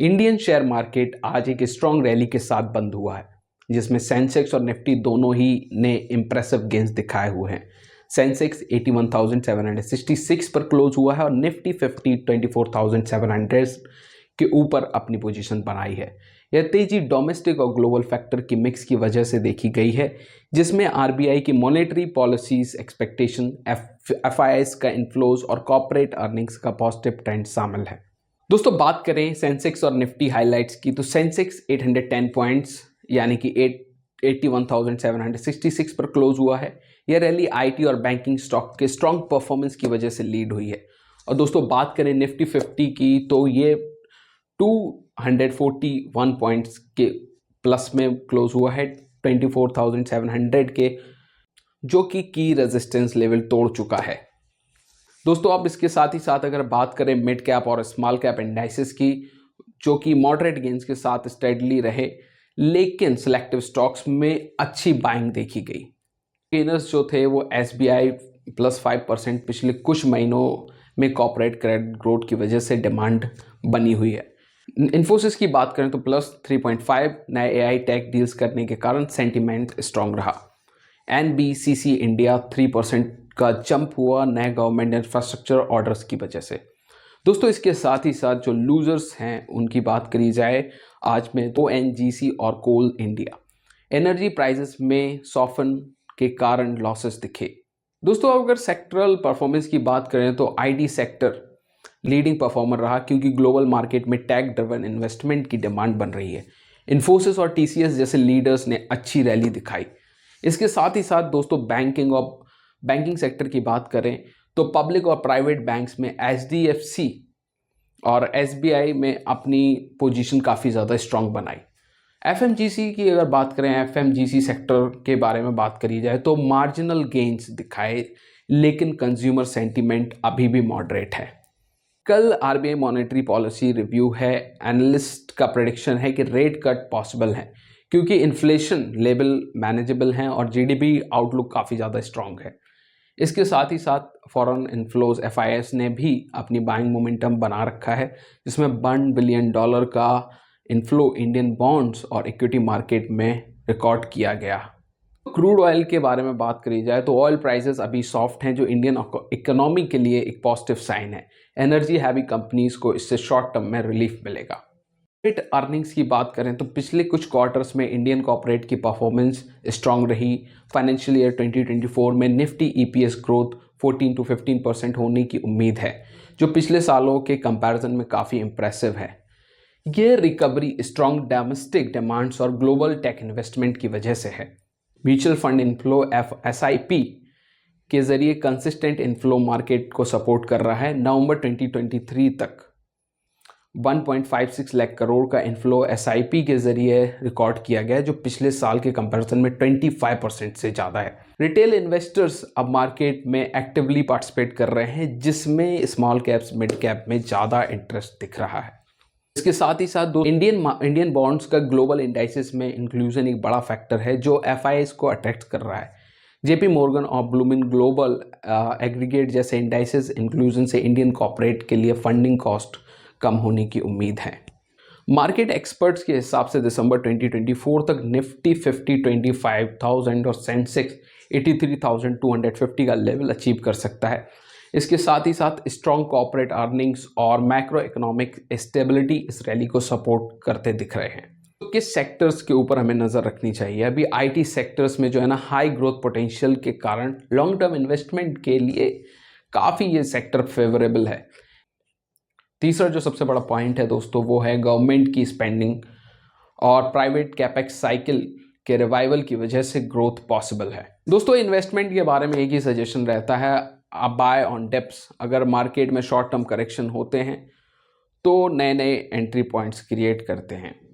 Indian share market आज एक strong rally के साथ बंद हुआ है, जिसमें सेंसेक्स और निफ्टी दोनों ही ने इंप्रेसिव गेंस दिखाए हुए हैं। सेंसेक्स 81,766 पर क्लोज हुआ है और निफ्टी 24,700 के ऊपर अपनी पोजीशन बनाई है। यह तेजी डोमेस्टिक और ग्लोबल फैक्टर की मिक्स की वजह से देखी गई है, जिसमें आरबीआई की मॉनेटरी पॉलिसीज एक्सपेक्टेशन, एफआईआईज का इन्फ्लोज और कॉर्पोरेट अर्निंग्स का पॉजिटिव ट्रेंड शामिल है। दोस्तों, बात करें सेंसेक्स और निफ्टी हाइलाइट्स की, तो सेंसेक्स 810 पॉइंट्स यानी कि 81,766 पर क्लोज हुआ है। यह रैली आईटी और बैंकिंग स्टॉक के स्ट्रॉन्ग परफॉर्मेंस की वजह से लीड हुई है। और दोस्तों, बात करें निफ्टी 50 की, तो ये 241 पॉइंट्स के प्लस में क्लोज हुआ है 24,700 के, जो कि की रेजिस्टेंस लेवल तोड़ चुका है। दोस्तों, अब इसके साथ ही साथ अगर बात करें मिड कैप और स्मॉल कैप इंडाइसेस की, जो कि मॉडरेट गेंस के साथ स्टेडली रहे, लेकिन सिलेक्टिव स्टॉक्स में अच्छी बाइंग देखी गई। गेनर्स जो थे वो एसबीआई +5% पिछले कुछ महीनों में कॉर्पोरेट क्रेडिट ग्रोथ की वजह से डिमांड बनी हुई है। इन्फोसिस की बात करें तो +3.5 नए एआई टेक डील्स करने के कारण सेंटिमेंट स्ट्रॉन्ग रहा। एनबीसीसी इंडिया 3% का जंप हुआ नए गवर्नमेंट इंफ्रास्ट्रक्चर ऑर्डर्स की वजह से। दोस्तों, इसके साथ ही साथ जो लूजर्स हैं उनकी बात करी जाए आज में, तो ओएनजीसी और कोल इंडिया। एनर्जी प्राइसेस में सॉफन के कारण लॉसेस दिखे। दोस्तों, अगर सेक्टरल परफॉर्मेंस की बात करें तो आईटी सेक्टर लीडिंग परफॉर्मर रहा, क्योंकि ग्लोबल मार्केट में टेक ड्रिवन इन्वेस्टमेंट की डिमांड बन रही है। इन्फोसिस और टीसीएस जैसे लीडर्स ने अच्छी रैली दिखाई। इसके साथ ही साथ दोस्तों, बैंकिंग सेक्टर की बात करें तो पब्लिक और प्राइवेट बैंक्स में एचडीएफसी और एसबीआई में अपनी पोजीशन काफ़ी ज़्यादा स्ट्रांग बनाई। एफएमजीसी की अगर बात करें, एफएमजीसी सेक्टर के बारे में बात करी जाए तो मार्जिनल गेन्स दिखाए, लेकिन कंज्यूमर सेंटीमेंट अभी भी मॉडरेट है। कल आरबीआई मॉनेटरी पॉलिसी रिव्यू है। एनालिस्ट का प्रेडिक्शन है कि रेट कट पॉसिबल है, क्योंकि इन्फ्लेशन लेवल मैनेजेबल हैं और जीडीपी आउटलुक काफ़ी ज़्यादा स्ट्रांग है। इसके साथ ही साथ फॉरेन इन्फ्लोज एफआईएस ने भी अपनी बाइंग मोमेंटम बना रखा है, जिसमें $1 बिलियन का इन्फ्लो इंडियन बॉन्ड्स और इक्विटी मार्केट में रिकॉर्ड किया गया। क्रूड ऑयल के बारे में बात करी जाए तो ऑयल प्राइसेस अभी सॉफ्ट हैं, जो इंडियन इकोनॉमी के लिए एक पॉजिटिव साइन है। एनर्जी हैवी कंपनीज को इससे शॉर्ट टर्म में रिलीफ मिलेगा। अर्निंग्स की बात करें तो पिछले कुछ क्वार्टर्स में इंडियन कॉर्पोरेट की परफॉर्मेंस स्ट्रांग रही। फाइनेंशियल ईयर 2024 में निफ्टी ईपीएस ग्रोथ 14 to 15% होने की उम्मीद है, जो पिछले सालों के कंपैरिजन में काफ़ी इंप्रेसिव है। यह रिकवरी स्ट्रांग डोमेस्टिक डिमांड्स और ग्लोबल टेक इन्वेस्टमेंट की वजह से है। म्यूचुअल फंड इनफ्लो एसआईपी के जरिए कंसिस्टेंट इनफ्लो मार्केट को सपोर्ट कर रहा है। नवंबर 2023 तक 1.56 लाख करोड़ का इन्फ्लो एसआईपी के जरिए रिकॉर्ड किया गया है, जो पिछले साल के कंपैरिजन में 25% से ज़्यादा है। रिटेल इन्वेस्टर्स अब मार्केट में एक्टिवली पार्टिसिपेट कर रहे हैं, जिसमें स्मॉल कैप्स मिड कैप में ज़्यादा इंटरेस्ट दिख रहा है। इसके साथ ही साथ इंडियन बॉन्ड्स का ग्लोबल इंडाइसेस में इंक्लूजन एक बड़ा फैक्टर है, जो एफआईआईज को अट्रैक्ट कर रहा है। जेपी मॉर्गन और ब्लूमिन ग्लोबल एग्रीगेट जैसे इंडाइसेस इंक्लूजन से इंडियन कॉर्पोरेट के लिए फंडिंग कॉस्ट कम होने की उम्मीद है। मार्केट एक्सपर्ट्स के हिसाब से दिसंबर 2024 तक निफ्टी 25,000 और सेंसेक्स 83,250 का लेवल अचीव कर सकता है। इसके साथ ही साथ स्ट्रॉन्ग कॉर्पोरेट अर्निंग्स और मैक्रो इकोनॉमिक स्टेबिलिटी इस रैली को सपोर्ट करते दिख रहे हैं। तो किस सेक्टर्स के ऊपर हमें नज़र रखनी चाहिए? अभी आईटी सेक्टर्स में जो है ना, हाई ग्रोथ पोटेंशियल के कारण लॉन्ग टर्म इन्वेस्टमेंट के लिए काफ़ी ये सेक्टर फेवरेबल है। तीसरा जो सबसे बड़ा पॉइंट है दोस्तों, वो है गवर्नमेंट की स्पेंडिंग और प्राइवेट कैपेक्स साइकिल के रिवाइवल की वजह से ग्रोथ पॉसिबल है। दोस्तों, इन्वेस्टमेंट के बारे में एक ही सजेशन रहता है, आप बाय ऑन डिप्स। अगर मार्केट में शॉर्ट टर्म करेक्शन होते हैं तो नए नए एंट्री पॉइंट्स क्रिएट करते हैं।